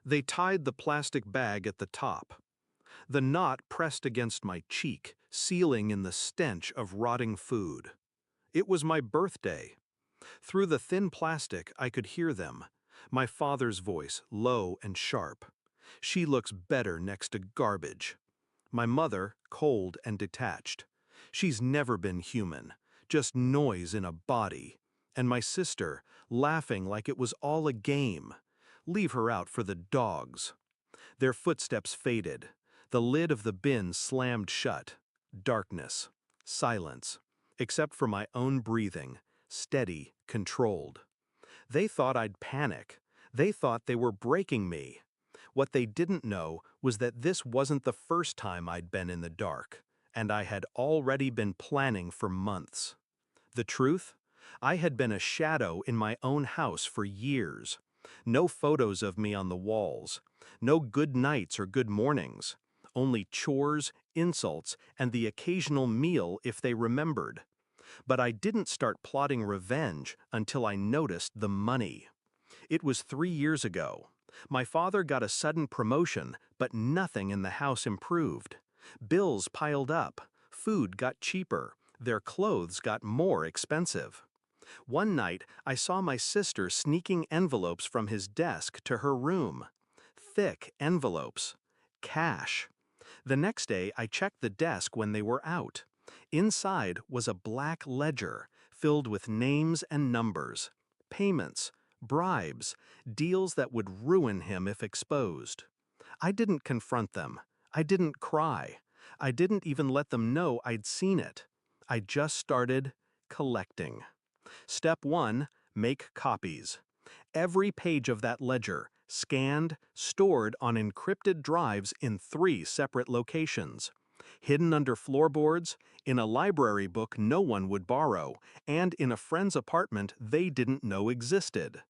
They tied the plastic bag at the top. The knot pressed against my cheek, sealing in the stench of rotting food. It was my birthday. Through the thin plastic, I could hear them. My father's voice, low and sharp. She looks better next to garbage. My mother, cold and detached. She's never been human, just noise in a body. And my sister, laughing like it was all a game. Leave her out for the dogs. Their footsteps faded. The lid of the bin slammed shut. Darkness. Silence. Except for my own breathing. Steady, controlled. They thought I'd panic. They thought they were breaking me. What they didn't know was that this wasn't the first time I'd been in the dark, and I had already been planning for months. The truth? I had been a shadow in my own house for years. No photos of me on the walls. No good nights or good mornings. Only chores, insults, and the occasional meal if they remembered. But I didn't start plotting revenge until I noticed the money. It was 3 years ago. My father got a sudden promotion, but nothing in the house improved. Bills piled up, food got cheaper, their clothes got more expensive. One night, I saw my sister sneaking envelopes from his desk to her room. Thick envelopes. Cash. The next day, I checked the desk when they were out. Inside was a black ledger filled with names and numbers, payments, bribes, deals that would ruin him if exposed. I didn't confront them. I didn't cry. I didn't even let them know I'd seen it. I just started collecting. Step 1, make copies. Every page of that ledger, scanned, stored on encrypted drives in 3 separate locations. Hidden under floorboards, in a library book no one would borrow, and in a friend's apartment they didn't know existed.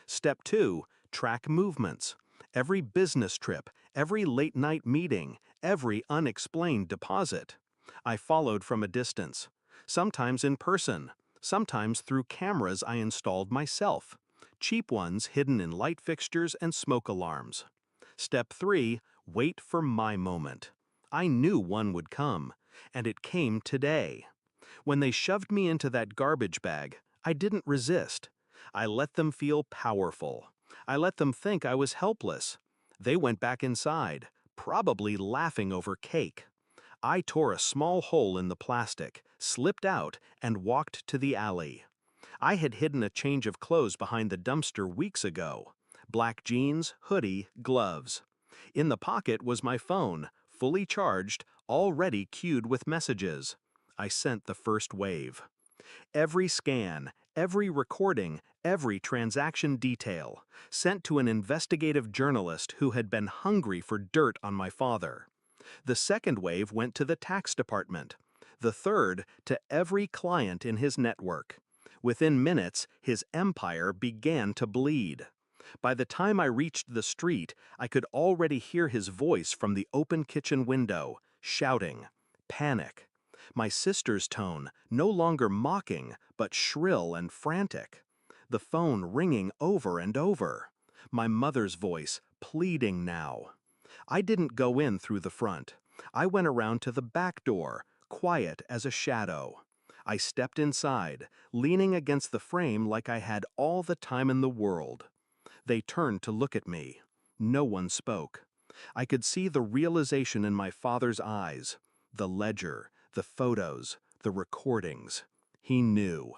Step 2, track movements. Every business trip, every late-night meeting, every unexplained deposit. I followed from a distance, sometimes in person, sometimes through cameras I installed myself, cheap ones hidden in light fixtures and smoke alarms. Step 3, wait for my moment. I knew one would come, and it came today. When they shoved me into that garbage bag, I didn't resist. I let them feel powerful. I let them think I was helpless. They went back inside, probably laughing over cake. I tore a small hole in the plastic, slipped out, and walked to the alley. I had hidden a change of clothes behind the dumpster weeks ago. Black jeans, hoodie, gloves. In the pocket was my phone, fully charged, already queued with messages. I sent the first wave. Every scan, every recording, every transaction detail, sent to an investigative journalist who had been hungry for dirt on my father. The second wave went to the tax department. The third to every client in his network. Within minutes, his empire began to bleed. By the time I reached the street, I could already hear his voice from the open kitchen window, shouting. Panic. My sister's tone, no longer mocking, but shrill and frantic. The phone ringing over and over. My mother's voice, pleading now. I didn't go in through the front. I went around to the back door, quiet as a shadow. I stepped inside, leaning against the frame like I had all the time in the world. They turned to look at me. No one spoke. I could see the realization in my father's eyes. The ledger, the photos, the recordings. He knew.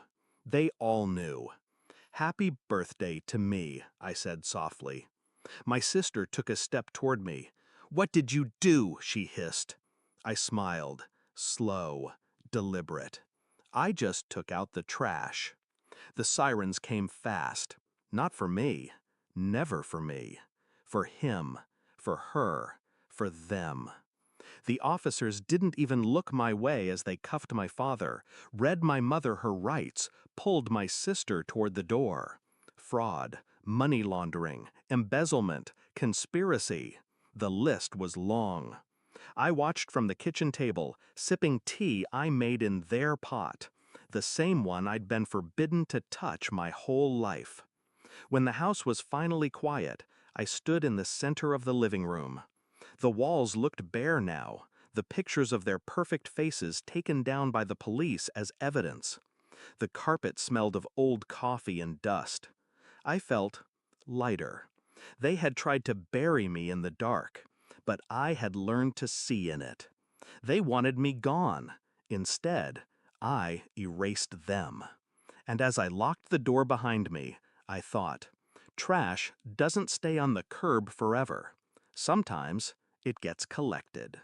They all knew. Happy birthday to me, I said softly. My sister took a step toward me. What did you do? She hissed. I smiled, slow, deliberate. I just took out the trash. The sirens came fast. Not for me. Never for me. For him. For her. For them. The officers didn't even look my way as they cuffed my father, read my mother her rights, pulled my sister toward the door. Fraud, money laundering, embezzlement, conspiracy. The list was long. I watched from the kitchen table, sipping tea I made in their pot, the same one I'd been forbidden to touch my whole life. When the house was finally quiet, I stood in the center of the living room. The walls looked bare now, the pictures of their perfect faces taken down by the police as evidence. The carpet smelled of old coffee and dust. I felt lighter. They had tried to bury me in the dark, but I had learned to see in it. They wanted me gone. Instead, I erased them. And as I locked the door behind me, I thought, trash doesn't stay on the curb forever. Sometimes it gets collected.